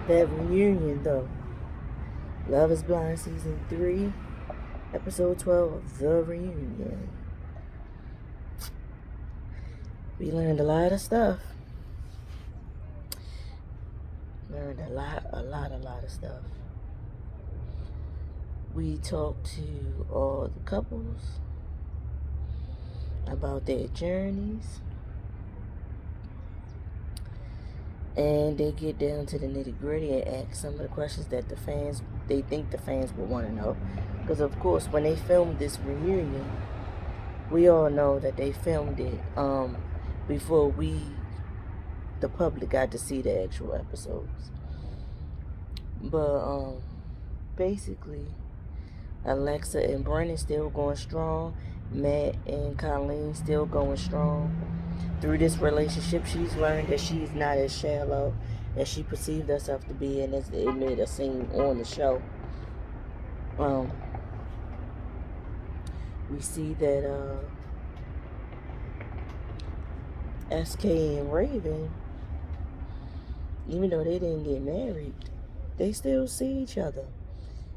That reunion, though. Love is Blind Season 3, Episode 12, The Reunion. We learned a lot of stuff. Learned a lot of stuff. We talked to all the couples about their journeys. And they get down to the nitty gritty and ask some of the questions that they think the fans would want to know. Because, of course, when they filmed this reunion, we all know that they filmed it before the public, got to see the actual episodes. But basically, Alexa and Brennan still going strong. Matt and Colleen still going strong. Through this relationship, she's learned that she's not as shallow as she perceived herself to be, and as it made her seem on the show. We see that SK and Raven, even though they didn't get married, they still see each other.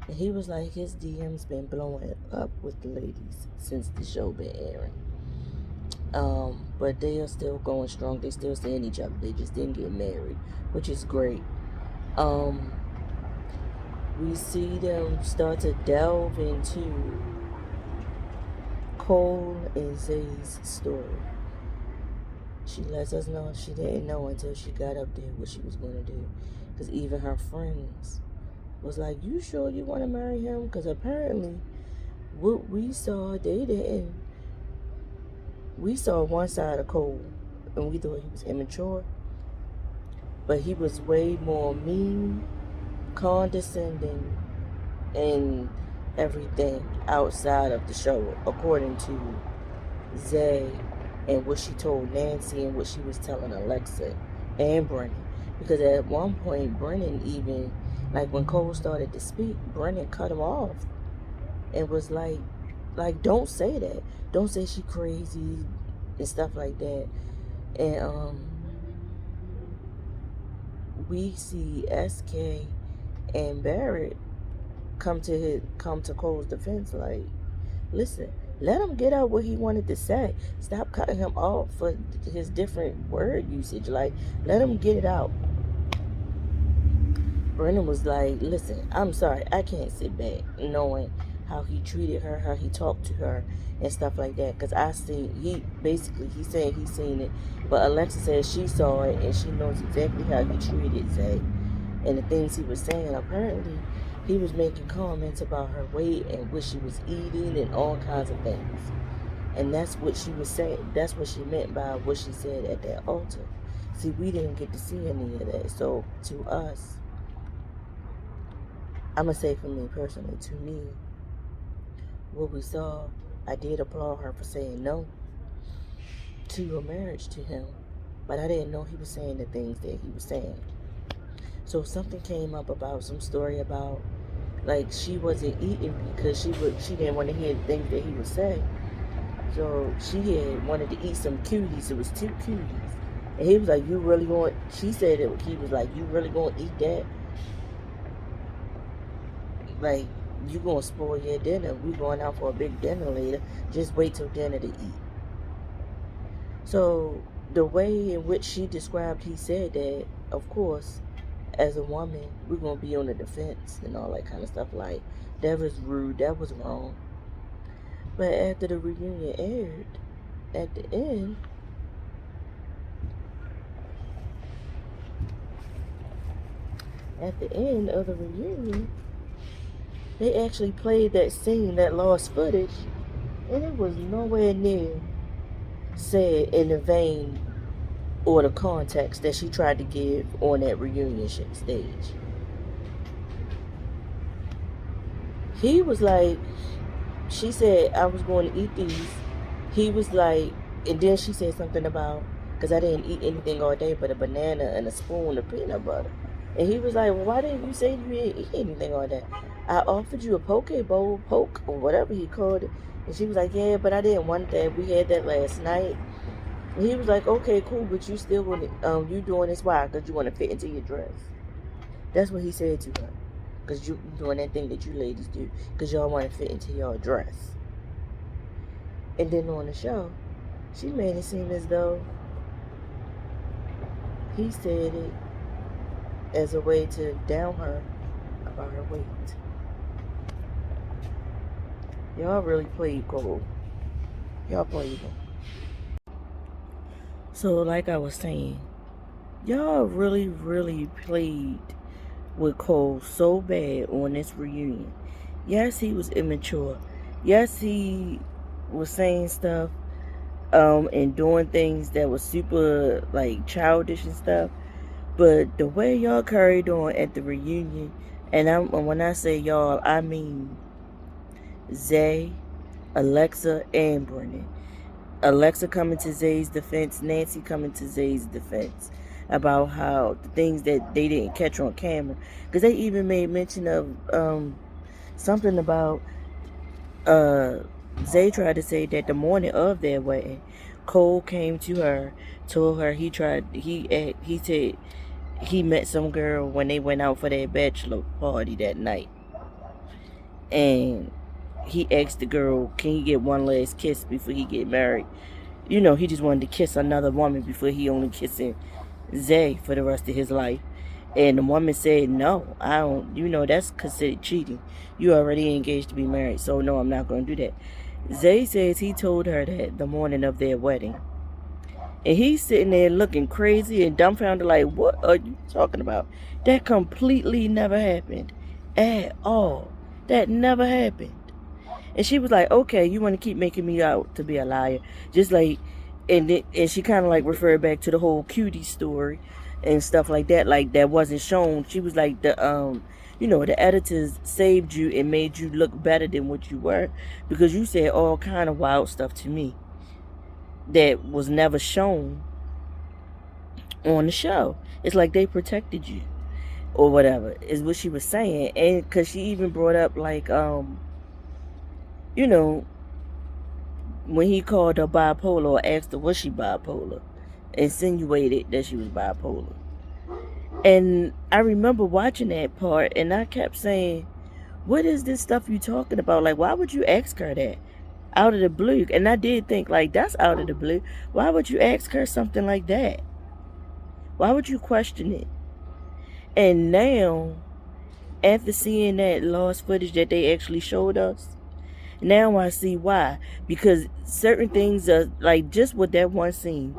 And he was like, his DM's been blowing up with the ladies since the show been airing. But they are still going strong. They still seeing each other. They just didn't get married, which is great. We see them start to delve into Cole and Zay's story. She lets us know she didn't know until she got up there what she was going to do. Because even her friends was like, you sure you want to marry him? Because apparently what we saw, they didn't. We saw one side of Cole and we thought he was immature. But he was way more mean, condescending, and everything outside of the show, according to Zay and what she told Nancy and what she was telling Alexa and Brennan. Because at one point, Brennan even, like when Cole started to speak, Brennan cut him off and was like, don't say that. Don't say she crazy and stuff like that. And we see SK and Barrett come to Cole's defense, like, listen, let him get out what he wanted to say. Stop cutting him off for his different word usage. Like, let him get it out. Brennan was like, listen, I'm sorry, I can't sit back knowing how he treated her, how he talked to her, and stuff like that. Because he's saying he's seen it, but Alexa says she saw it and she knows exactly how he treated Zay and the things he was saying. Apparently, he was making comments about her weight and what she was eating and all kinds of things. And that's what she was saying. That's what she meant by what she said at that altar. See, we didn't get to see any of that. So, to us, I'm going to say for me personally, to me, what we saw, I did applaud her for saying no to a marriage to him. But I didn't know he was saying the things that he was saying. So something came up about some story about, like, she wasn't eating because she didn't want to hear the things that he would say. So she had wanted to eat some cuties. It was 2 cuties. And he was like, you really going, she said that he was like, you really going to eat that? Like, you going to spoil your dinner. We going out for a big dinner later. Just wait till dinner to eat. So the way in which she described, he said that, of course, as a woman, we're going to be on the defense and all that kind of stuff. Like, that was rude. That was wrong. But after the reunion aired, at the end, of the reunion, they actually played that scene, that lost footage, and it was nowhere near said in the vein or the context that she tried to give on that reunion stage. He was like, she said, I was going to eat these. He was like, and then she said something about, because I didn't eat anything all day but a banana and a spoon of peanut butter. And he was like, well, why didn't you say you didn't eat anything all day? I offered you a poke bowl, or whatever he called it. And she was like, yeah, but I didn't want that. We had that last night. And he was like, okay, cool, but you still want to, you doing this why? Because you want to fit into your dress. That's what he said to her. Because you doing that thing that you ladies do. Because y'all want to fit into your dress. And then on the show, she made it seem as though he said it as a way to down her about her weight. Y'all really played Cole. Y'all played him. So like I was saying, y'all really, really played with Cole so bad on this reunion. Yes, he was immature. Yes, he was saying stuff and doing things that was super like childish and stuff. But the way y'all carried on at the reunion, and when I say y'all, I mean Zay, Alexa, and Brennan. Alexa coming to Zay's defense, Nancy coming to Zay's defense about how the things that they didn't catch on camera. Because they even made mention of something about Zay tried to say that the morning of their wedding, Cole came to her, told her he said he met some girl when they went out for their bachelor party that night. And he asked the girl, can he get one last kiss before he get married? You know, he just wanted to kiss another woman before he only kissing Zay for the rest of his life. And the woman said, no, I don't, you know, that's considered cheating. You already engaged to be married, so no, I'm not going to do that. Zay says he told her that the morning of their wedding. And he's sitting there looking crazy and dumbfounded like, what are you talking about? That completely never happened at all. That never happened. And she was like, okay, you want to keep making me out to be a liar. Just like, and she kind of like referred back to the whole cutie story and stuff like that wasn't shown. She was like, you know, the editors saved you and made you look better than what you were because you said all kind of wild stuff to me that was never shown on the show. It's like they protected you or whatever is what she was saying. And because she even brought up like, you know, when he called her bipolar or asked her was she bipolar, insinuated that she was bipolar. And I remember watching that part and I kept saying, what is this stuff you talking about? Like, why would you ask her that out of the blue? And I did think, like, that's out of the blue. Why would you ask her something like that? Why would you question it? And now, after seeing that lost footage that they actually showed us, now I see why. Because certain things are, like, just with that one scene,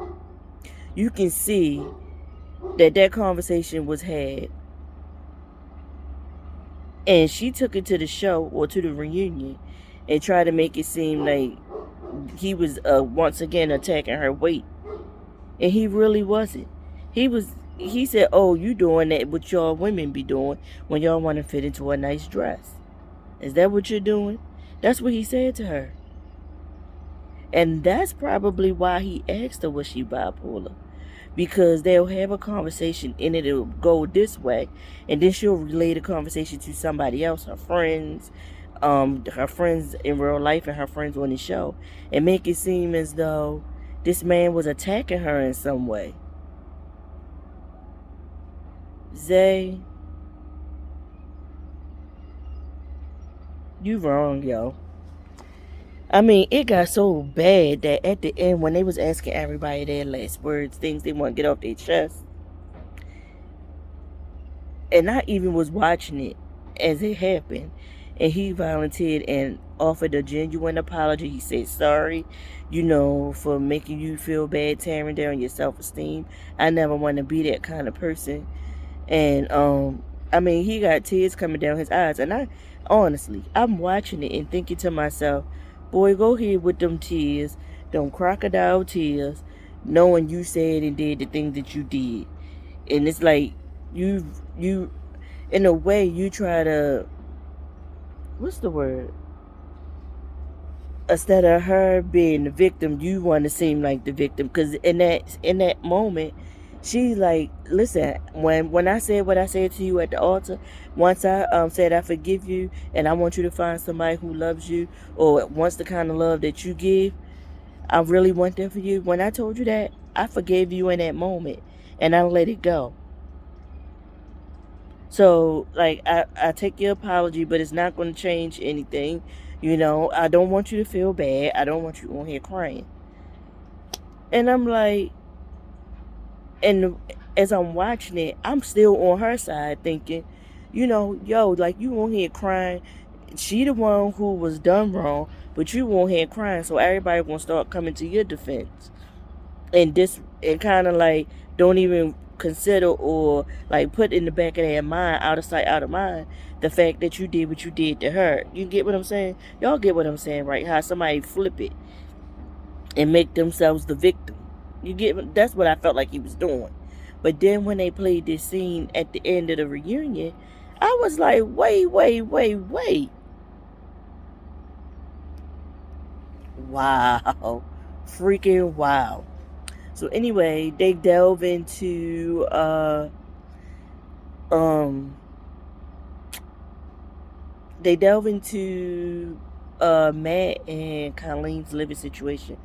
you can see that conversation was had. And she took it to the show or to the reunion and tried to make it seem like he was once again attacking her weight. And he really wasn't. He said, oh, you doing that what y'all women be doing when y'all want to fit into a nice dress. Is that what you're doing? That's what he said to her. And that's probably why he asked her was she bipolar. Because they'll have a conversation and it'll go this way. And then she'll relay the conversation to somebody else, her friends in real life and her friends on the show. And make it seem as though this man was attacking her in some way. Zay, you wrong, yo. I mean, it got so bad that at the end, when they was asking everybody their last words, things they want to get off their chest, and I even was watching it as it happened, and he volunteered and offered a genuine apology. He said, sorry, you know, for making you feel bad, tearing down your self-esteem. I never want to be that kind of person. And, I mean, he got tears coming down his eyes. And honestly, I'm watching it and thinking to myself, boy, go ahead with them tears, them crocodile tears, knowing you said and did the things that you did. And it's like, you, in a way, you try to, what's the word? Instead of her being the victim, you want to seem like the victim. Because in that moment, she's like, listen, when I said what I said to you at the altar, once I said I forgive you and I want you to find somebody who loves you or wants the kind of love that you give, I really want that for you. When I told you that, I forgave you in that moment and I let it go. So, like, I take your apology, but it's not going to change anything. I don't want you to feel bad. I don't want you on here crying. And I'm like, and as I'm watching it, I'm still on her side thinking, yo, like, you on here crying. She the one who was done wrong, but you on here crying, so everybody gonna start coming to your defense. And kind of like don't even consider or like put in the back of their mind, out of sight, out of mind, the fact that you did what you did to her. You get what I'm saying? Y'all get what I'm saying, right? How somebody flip it and make themselves the victim. You get that's what I felt like he was doing. But then when they played this scene at the end of the reunion, I was like, wait. Wow. Freaking wow. So anyway, um they delve into Matt and Colleen's living situation.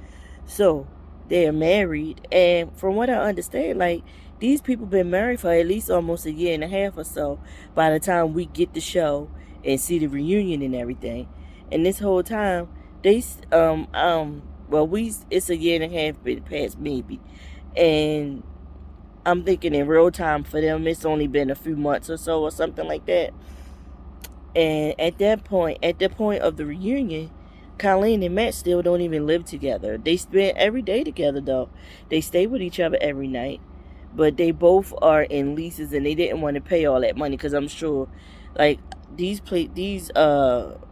So they're married, and from what I understand, like, these people been married for at least almost a year and a half or so by the time we get the show and see the reunion and everything. And this whole time, they well, we it's a year and a half been past maybe, and I'm thinking in real time for them it's only been a few months or so or something like that. And at the point of the reunion, Colleen and Matt still don't even live together. They spend every day together though. They stay with each other every night, but they both are in leases and they didn't want to pay all that money because I'm sure, like, these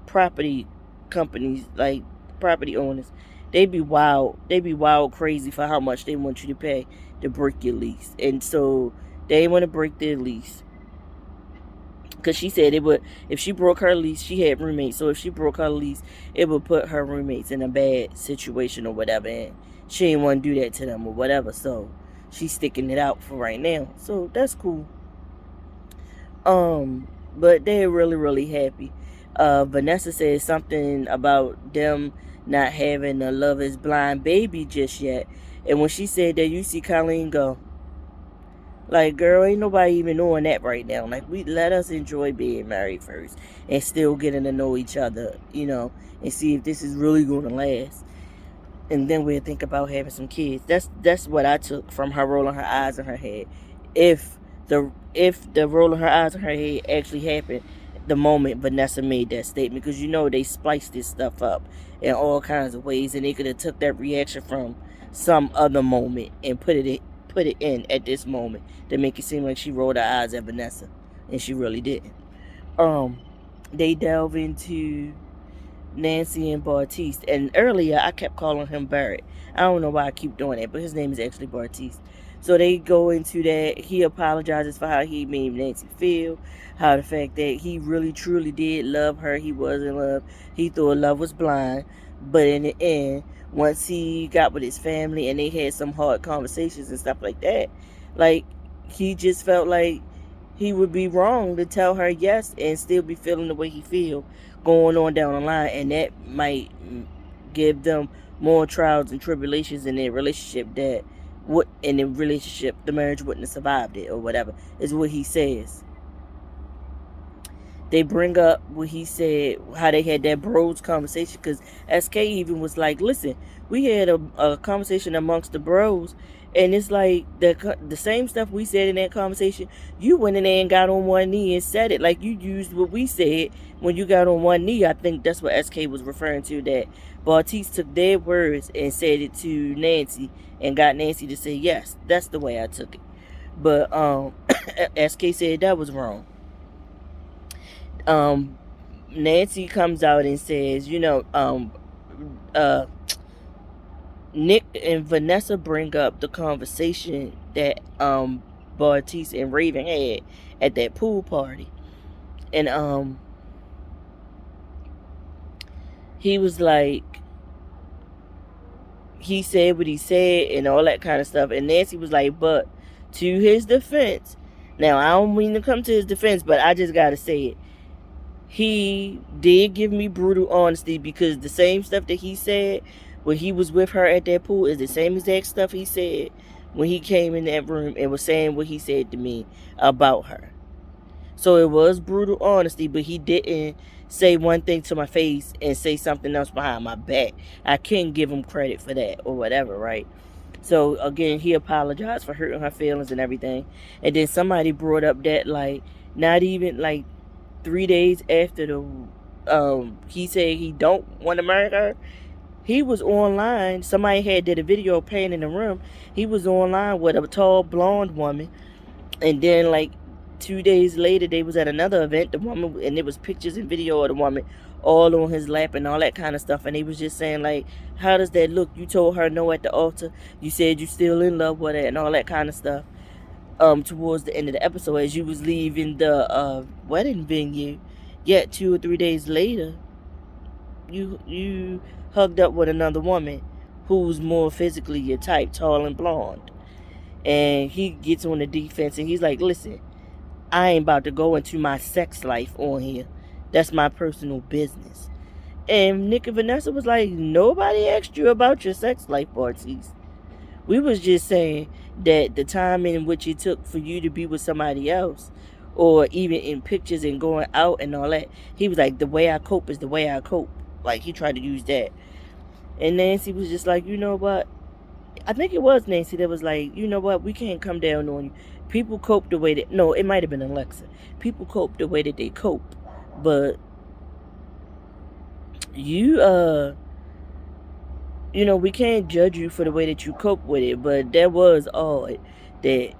property companies, like property owners, they be wild crazy for how much they want you to pay to break your lease, and so they want to break their lease because she said it would, if she broke her lease, she had roommates, so if she broke her lease, it would put her roommates in a bad situation or whatever, and she didn't want to do that to them or whatever, so she's sticking it out for right now, so that's cool. But they're really, really happy. Vanessa said something about them not having a Love Is Blind baby just yet, and when she said that, you see Colleen go, like, girl, ain't nobody even knowing that right now. Like, we let us enjoy being married first and still getting to know each other, and see if this is really going to last. And then we'll think about having some kids. That's what I took from her rolling her eyes in her head. If the rolling her eyes in her head actually happened the moment Vanessa made that statement, because they spliced this stuff up in all kinds of ways, and they could have took that reaction from some other moment and put it in at this moment to make it seem like she rolled her eyes at Vanessa, and she really didn't. They delve into Nancy and Bartiste, and earlier I kept calling him Barrett. I don't know why I keep doing that, but his name is actually Bartiste. So they go into that. He apologizes for how he made Nancy feel, how the fact that he really truly did love her. He was in love. He thought love was blind, but in the end, once he got with his family and they had some hard conversations and stuff like that, like, he just felt like he would be wrong to tell her yes and still be feeling the way he feel going on down the line, and that might give them more trials and tribulations in their relationship, that would in the relationship the marriage wouldn't have survived it or whatever, is what he says. They bring up what he said, how they had that bros conversation, because SK even was like, listen, we had a conversation amongst the bros, and it's like the same stuff we said in that conversation, you went in there and got on one knee and said it. Like, you used what we said when you got on one knee. I think that's what SK was referring to, that Bartiste took their words and said it to Nancy and got Nancy to say yes. That's the way I took it. But SK said that was wrong. Nancy comes out and says, Nick and Vanessa bring up the conversation that Bartiste and Raven had at that pool party, and he was like, he said what he said and all that kind of stuff, and Nancy was like, but to his defense, now I don't mean to come to his defense, but I just gotta say it, he did give me brutal honesty, because the same stuff that he said when he was with her at that pool is the same exact stuff he said when he came in that room and was saying what he said to me about her. So it was brutal honesty, but he didn't say one thing to my face and say something else behind my back. I can't give him credit for that or whatever, right? So again, he apologized for hurting her feelings and everything. And then somebody brought up that, like, not even like 3 days after the he said he don't want to marry her, he was online. Somebody had did a video playing in the room. He was online with a tall blonde woman, and then like 2 days later they was at another event, the woman, and it was pictures and video of the woman all on his lap and all that kind of stuff. And he was just saying, like, how does that look? You told her no at the altar, you said you still in love with her, and all that kind of stuff. Towards the end of the episode, as you was leaving the wedding venue, yet 2 or 3 days later you hugged up with another woman who's more physically your type, tall and blonde. And he gets on the defense and he's like, listen, I ain't about to go into my sex life on here. That's my personal business. And Nick and Vanessa was like, nobody asked you about your sex life, Bartiz. We was just saying that the time in which it took for you to be with somebody else, or even in pictures and going out and all that, he was like, the way I cope is the way I cope. Like, he tried to use that. And Nancy was just like, you know what? I think it was Nancy that was like, you know what? We can't come down on you. People cope the way that... No, it might have been Alexa. People cope the way that they cope. But you, we can't judge you for the way that you cope with it. But that was odd that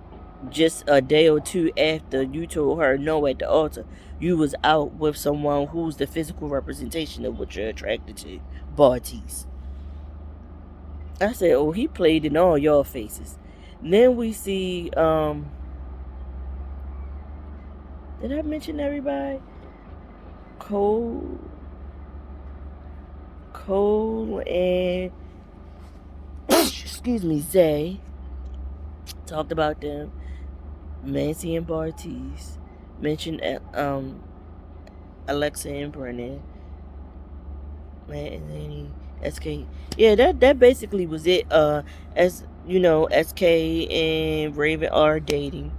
just a day or two after you told her no at the altar, you was out with someone who's the physical representation of what you're attracted to, Bartiz. I said, oh, he played in all y'all faces. Then we see, did I mention everybody? Cole and, excuse me, Zay. Talked about them. Nancy and Bartiz. Mentioned Alexa and Brennan. Man, and then SK. Yeah, that basically was it. As you know, SK and Raven are dating.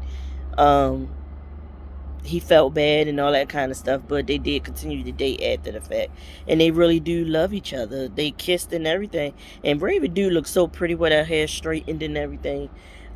He felt bad and all that kind of stuff, but they did continue to date after the fact, and they really do love each other. They kissed and everything, and Raven do look so pretty with her hair straightened and everything.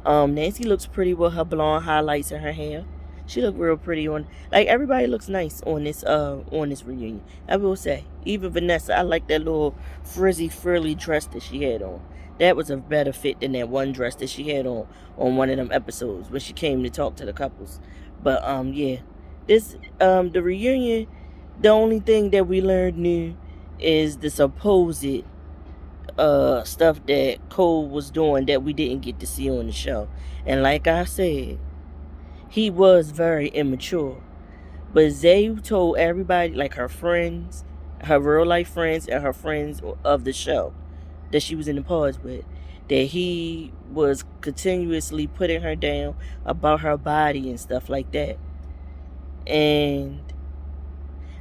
Nancy looks pretty with her blonde highlights in her hair. She looked real pretty on, like, everybody looks nice on this reunion. I will say, even Vanessa, I like that little frilly dress that she had on. That was a better fit than that one dress that she had on one of them episodes when she came to talk to the couples. But yeah, this the reunion, the only thing that we learned new is the supposed stuff that Cole was doing that we didn't get to see on the show. And like I said, he was very immature. But Zay told everybody, like her friends, her real life friends, and her friends of the show that she was in the pods with, that he was continuously putting her down about her body and stuff like that. And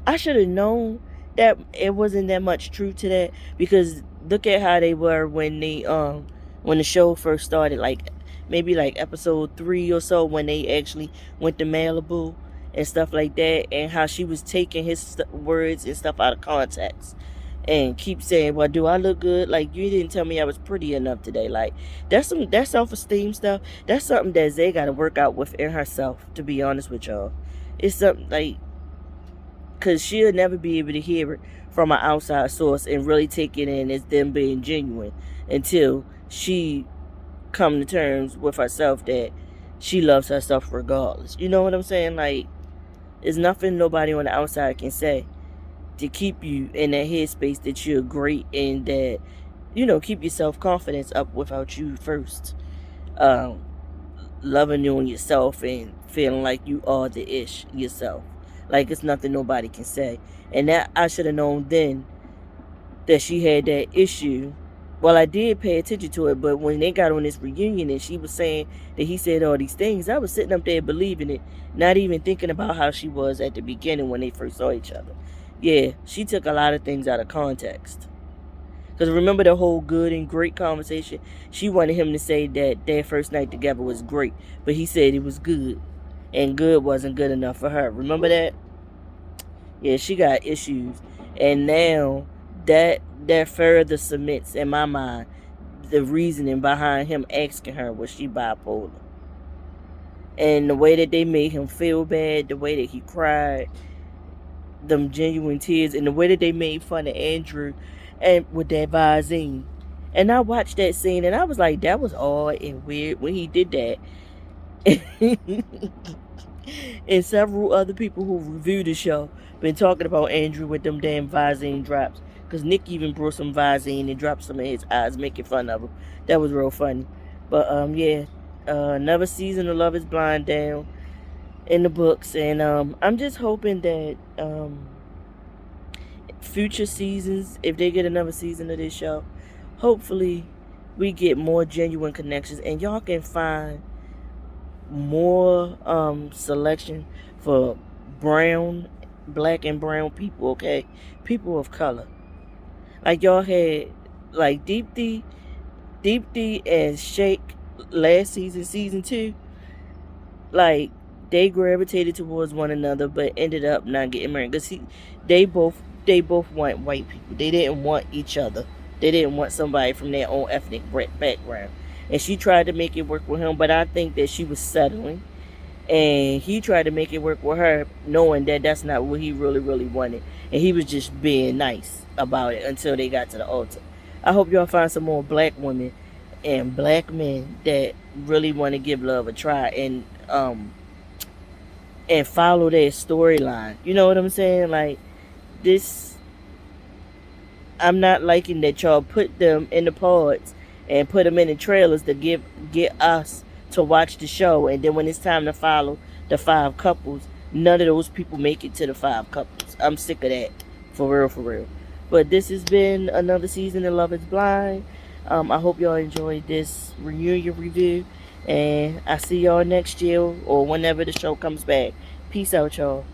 I should have known that it wasn't that much truth to that, because look at how they were when the show first started, like maybe like episode 3 or so, when they actually went to Malibu and stuff like that, and how she was taking his words and stuff out of context and keep saying, well, do I look good? Like, you didn't tell me I was pretty enough today. Like, that's self-esteem stuff. That's something that Zay got to work out within herself, to be honest with y'all. It's something like, because she'll never be able to hear it from an outside source and really take it in as them being genuine until she come to terms with herself that she loves herself regardless. You know what I'm saying? Like, there's nothing nobody on the outside can say to keep you in that headspace that you're great and that, keep your self-confidence up without you first loving on yourself and feeling like you are the ish yourself. Like, it's nothing nobody can say. And that I should have known then that she had that issue. Well, I did pay attention to it, but when they got on this reunion and she was saying that he said all these things, I was sitting up there believing it, not even thinking about how she was at the beginning when they first saw each other. Yeah, she took a lot of things out of context. Because remember the whole good and great conversation? She wanted him to say that their first night together was great, but he said it was good. and good wasn't good enough for her. Remember that? Yeah, she got issues, and now that further cements in my mind the reasoning behind him asking her was she bipolar, and the way that they made him feel bad, the way that he cried, them genuine tears, and the way that they made fun of Andrew, and with that Visine. And I watched that scene, and I was like, that was odd and weird when he did that. And several other people who reviewed the show been talking about Andrew with them damn Visine drops. Because Nick even brought some Visine and dropped some of his eyes, making fun of him. That was real funny. But yeah, another season of Love Is Blind down in the books, and I'm just hoping that future seasons, if they get another season of this show, hopefully we get more genuine connections, and y'all can find more selection for black and brown people, okay? People of color. Like y'all had like Deepti and Shake last season, season 2. Like they gravitated towards one another but ended up not getting married because they both want white people. They didn't want each other. They didn't want somebody from their own ethnic background. And she tried to make it work with him, but I think that she was settling, and he tried to make it work with her knowing that that's not what he really wanted, and he was just being nice about it until they got to the altar. I hope y'all find some more black women and black men that really want to give love a try, and follow their storyline. You know what I'm saying? Like this, I'm not liking that y'all put them in the pods and put them in the trailers to get us to watch the show, and then when it's time to follow the 5 couples, none of those people make it to the 5 couples. I'm sick of that, for real, for real. But this has been another season of Love Is Blind. I hope y'all enjoyed this reunion review, and I see y'all next year or whenever the show comes back. Peace out, y'all.